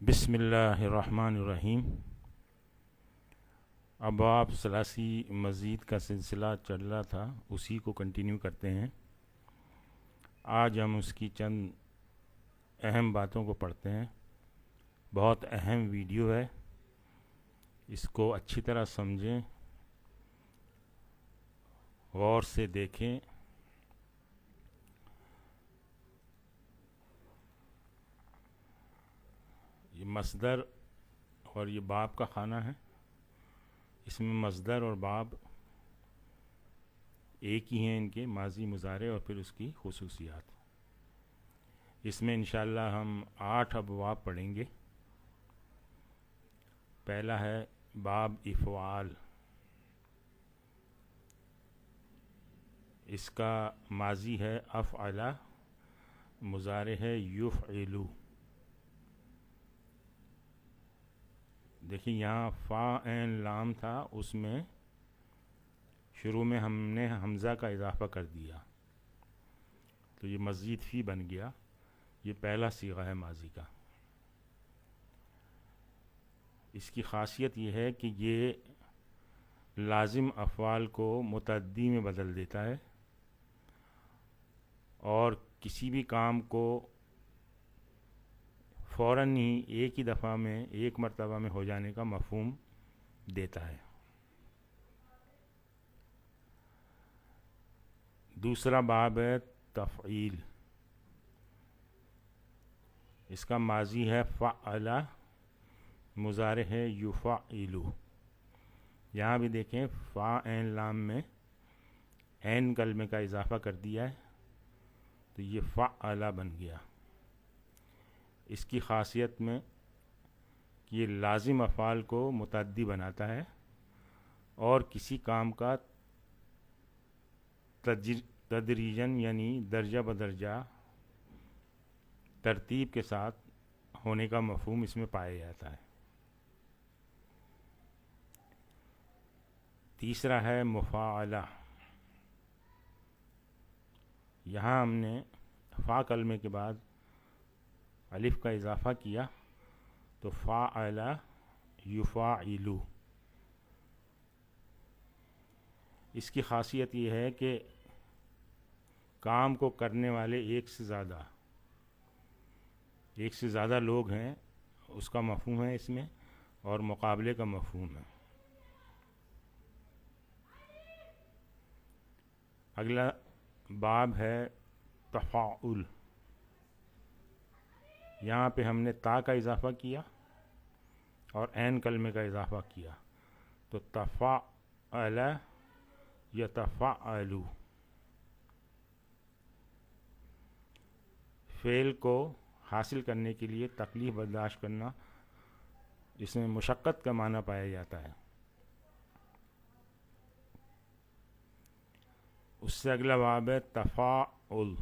بسم اللہ الرحمن الرحیم۔ ابواب ثلاثی مزید کا سلسلہ چل رہا تھا، اسی کو کنٹینیو کرتے ہیں۔ آج ہم اس کی چند اہم باتوں کو پڑھتے ہیں۔ بہت اہم ویڈیو ہے، اس کو اچھی طرح سمجھیں، غور سے دیکھیں۔ یہ مصدر اور یہ باب کا خانہ ہے، اس میں مصدر اور باب ایک ہی ہیں، ان کے ماضی مضارع اور پھر اس کی خصوصیات۔ اس میں انشاءاللہ ہم 8 ابواب پڑھیں گے۔ پہلا ہے باب افعال، اس کا ماضی ہے افعل، مضارع ہے یفعلو۔ دیکھیں یہاں فا عین لام تھا، اس میں شروع میں ہم نے حمزہ کا اضافہ کر دیا تو یہ مزید فی بن گیا۔ یہ پہلا صیغہ ہے ماضی کا۔ اس کی خاصیت یہ ہے کہ یہ لازم افعال کو متعدی میں بدل دیتا ہے اور کسی بھی کام کو فوراً ہی ایک ہی دفعہ میں، ایک مرتبہ میں ہو جانے کا مفہوم دیتا ہے۔ دوسرا باب ہے تفعیل، اس کا ماضی ہے فعل، مضارع ہے یفعلو۔ یہاں بھی دیکھیں فا عین لام میں عین کلمے کا اضافہ کر دیا ہے تو یہ فعل بن گیا۔ اس کی خاصیت میں کہ یہ لازم افعال کو متعدی بناتا ہے اور کسی کام کا تدریجاً یعنی درجہ بدرجہ ترتیب کے ساتھ ہونے کا مفہوم اس میں پایا جاتا ہے۔ تیسرا ہے مفاعلہ، یہاں ہم نے فا کلمے کے بعد الف کا اضافہ کیا تو فاعل یفاعلو۔ اس کی خاصیت یہ ہے کہ کام کو کرنے والے ایک سے زیادہ لوگ ہیں، اس کا مفہوم ہے اس میں، اور مقابلے کا مفہوم ہے۔ اگلا باب ہے تفاعل، یہاں پہ ہم نے تا کا اضافہ کیا اور عین کلمے کا اضافہ کیا تو تفاعل یتفاعلو۔ فعل کو حاصل کرنے کے لیے تکلیف برداشت کرنا، اس میں مشقت کا معنی پایا جاتا ہے۔ اس سے اگلا باب ہے تفاعل،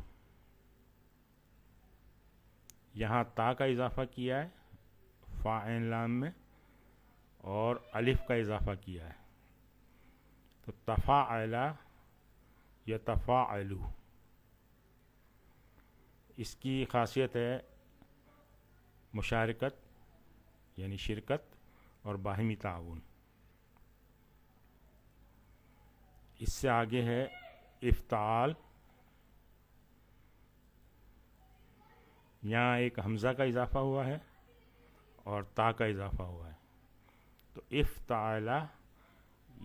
یہاں تا کا اضافہ کیا ہے فا عین لام میں اور الف کا اضافہ کیا ہے تو تفاعل یتفاعلو۔ اس کی خاصیت ہے مشارکت یعنی شرکت اور باہمی تعاون۔ اس سے آگے ہے افتعال، یہاں ایک حمزہ کا اضافہ ہوا ہے اور تا کا اضافہ ہوا ہے تو افتعل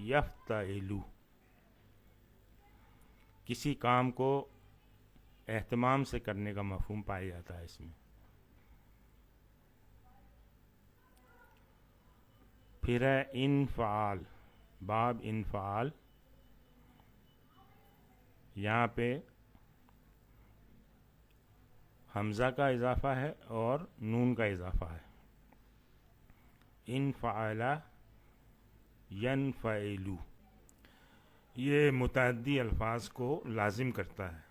یفتعلو۔ کسی کام کو اہتمام سے کرنے کا مفہوم پایا جاتا ہے اس میں۔ پھر ہے انفعال، باب انفعال، یہاں پہ حمزہ کا اضافہ ہے اور نون کا اضافہ ہے۔ انفعل ینفعلو، یہ متعدی الفاظ کو لازم کرتا ہے۔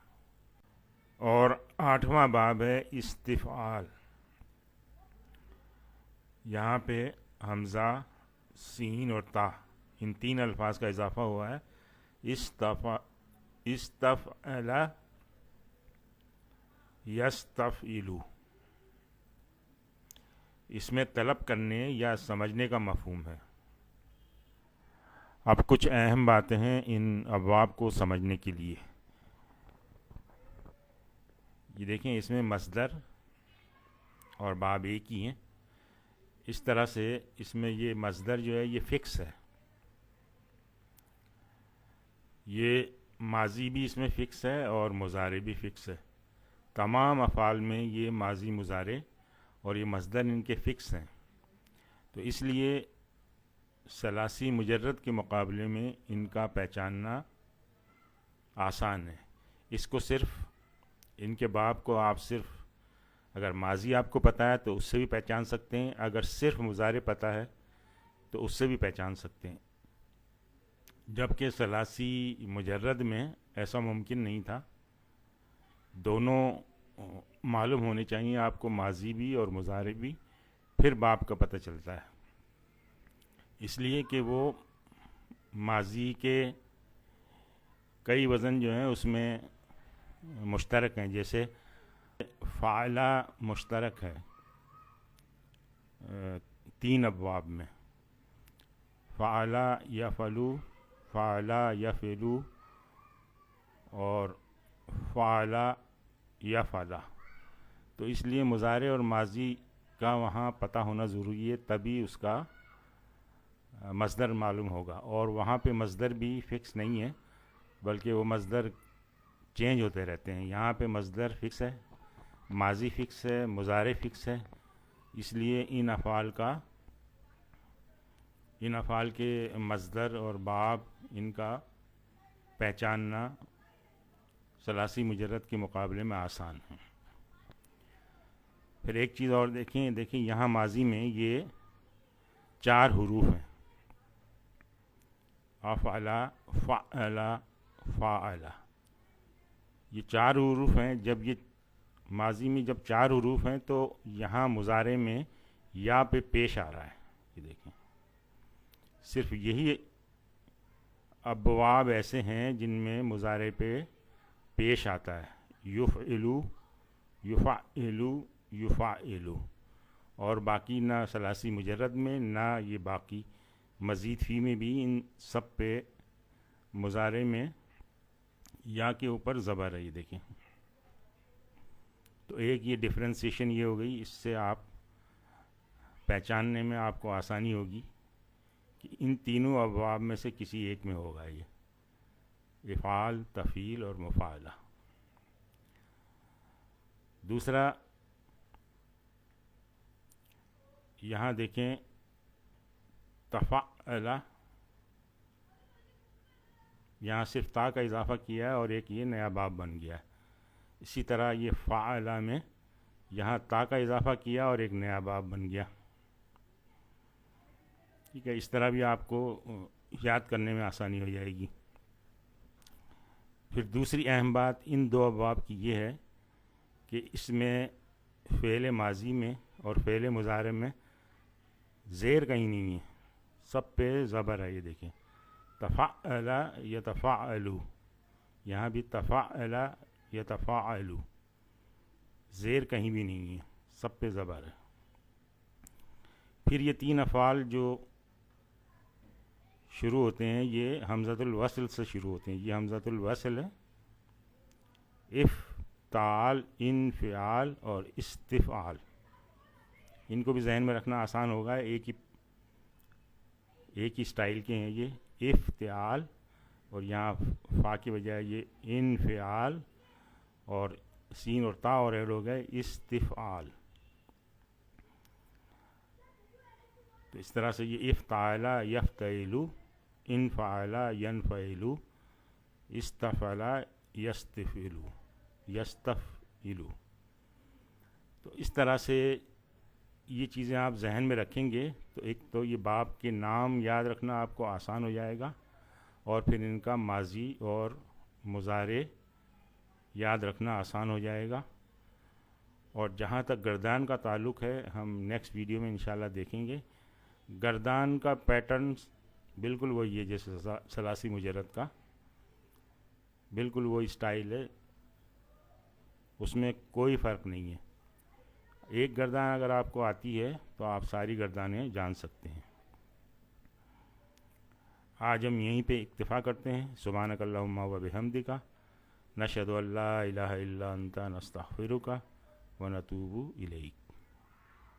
اور 8واں باب ہے استفعال، یہاں پہ حمزہ، سین اور تا، ان 3 الفاظ کا اضافہ ہوا ہے۔ استفعل یستفعلو۔ اس میں طلب کرنے یا سمجھنے کا مفہوم ہے۔ اب کچھ اہم باتیں ہیں ان ابواب کو سمجھنے کے لیے۔ یہ دیکھیں، اس میں مصدر اور باب ایک ہی ہیں۔ اس طرح سے اس میں یہ مصدر جو ہے یہ فکس ہے، یہ ماضی بھی اس میں فکس ہے اور مضارع بھی فکس ہے۔ تمام افعال میں یہ ماضی، مضارع اور یہ مصدر ان کے فکس ہیں، تو اس لیے ثلاثی مجرد کے مقابلے میں ان کا پہچاننا آسان ہے۔ اس کو صرف ان کے باب کو آپ صرف اگر ماضی آپ کو پتہ ہے تو اس سے بھی پہچان سکتے ہیں، اگر صرف مضارع پتہ ہے تو اس سے بھی پہچان سکتے ہیں، جبکہ ثلاثی مجرد میں ایسا ممکن نہیں تھا۔ دونوں معلوم ہونے چاہیے آپ کو، ماضی بھی اور مضارع بھی، پھر باب کا پتہ چلتا ہے۔ اس لیے کہ وہ ماضی کے کئی وزن جو ہیں اس میں مشترک ہیں، جیسے فعلا مشترک ہے 3 ابواب میں، فعلا یفعلو، فعلا یفعلو اور فعلا یفعلا۔ تو اس لیے مضارع اور ماضی کا وہاں پتہ ہونا ضروری ہے، تبھی اس کا مصدر معلوم ہوگا۔ اور وہاں پہ مصدر بھی فکس نہیں ہے، بلکہ وہ مصدر چینج ہوتے رہتے ہیں۔ یہاں پہ مصدر فکس ہے، ماضی فکس ہے، مضارع فکس ہے۔ اس لیے ان افعال کے مصدر اور باب ان کا پہچاننا ثلاثی مجرد کے مقابلے میں آسان ہے۔ پھر ایک چیز اور دیکھیں یہاں ماضی میں یہ 4 حروف ہیں، افعلا، فعلا، فاعلا، یہ 4 حروف ہیں۔ جب یہ ماضی میں جب 4 حروف ہیں تو یہاں مضارع میں یا پہ پیش آ رہا ہے۔ یہ دیکھیں، صرف یہی ابواب ایسے ہیں جن میں مضارع پہ پیش آتا ہے، یفعلو، یفعلو، یفعلو، اور باقی نہ ثلاثی مجرد میں نہ یہ باقی مزید فی میں بھی ان سب پہ مضارع میں یا کے اوپر زبر ہے۔ یہ دیکھیں، تو ایک یہ ڈفرینسیشن یہ ہو گئی، اس سے آپ پہچاننے میں آپ کو آسانی ہوگی کہ ان تینوں ابواب میں سے کسی ایک میں ہوگا یہ افعال، تفعیل اور مفاعلہ۔ دوسرا، یہاں دیکھیں تفعلا، یہاں صرف تا کا اضافہ کیا ہے اور ایک یہ نیا باب بن گیا ہے۔ اسی طرح یہ فعلا میں یہاں تا کا اضافہ کیا اور ایک نیا باب بن گیا۔ ٹھیک ہے، اس طرح بھی آپ کو یاد کرنے میں آسانی ہو جائے گی۔ پھر دوسری اہم بات ان 2 ابواب کی یہ ہے کہ اس میں فعل ماضی میں اور فعل مضارع میں زیر کہیں نہیں ہے، سب پہ زبر ہے۔ یہ دیکھیں، تفعلا یتفعلو، یہاں بھی تفعلا یتفعلو، زیر کہیں بھی نہیں ہے، سب پہ زبر ہے۔ پھر یہ 3 افعال جو شروع ہوتے ہیں یہ حمزۃ الوصل سے شروع ہوتے ہیں۔ یہ حمزۃ الوصل ہے، افتعال، انفعال اور استفعال۔ ان کو بھی ذہن میں رکھنا آسان ہوگا، ایک ہی سٹائل کے ہیں یہ، افتعال، اور یہاں فا کی بجائے یہ انفعال، اور سین اور تا اور ایڈ ہو گئے استفعال۔ تو اس طرح سے یہ افتعلا یفتعلو، انفعلا ینفعلو، استفعلا یستفعلو، یستفعلو۔ تو اس طرح سے یہ چیزیں آپ ذہن میں رکھیں گے تو ایک تو یہ باب کے نام یاد رکھنا آپ کو آسان ہو جائے گا، اور پھر ان کا ماضی اور مضارع یاد رکھنا آسان ہو جائے گا۔ اور جہاں تک گردان کا تعلق ہے، ہم نیکسٹ ویڈیو میں انشاءاللہ دیکھیں گے۔ گردان کا پیٹرن بالکل وہی ہے جیسے ثلاثی مجرد کا، بالکل وہی سٹائل ہے، اس میں کوئی فرق نہیں ہے۔ ایک گردان اگر آپ کو آتی ہے تو آپ ساری گردانیں جان سکتے ہیں۔ آج ہم یہیں پہ اکتفا کرتے ہیں۔ سبحانک اللہم و بحمدک، نشہد ان لا الہ الا انت، نستغفرک و نتوب الیک۔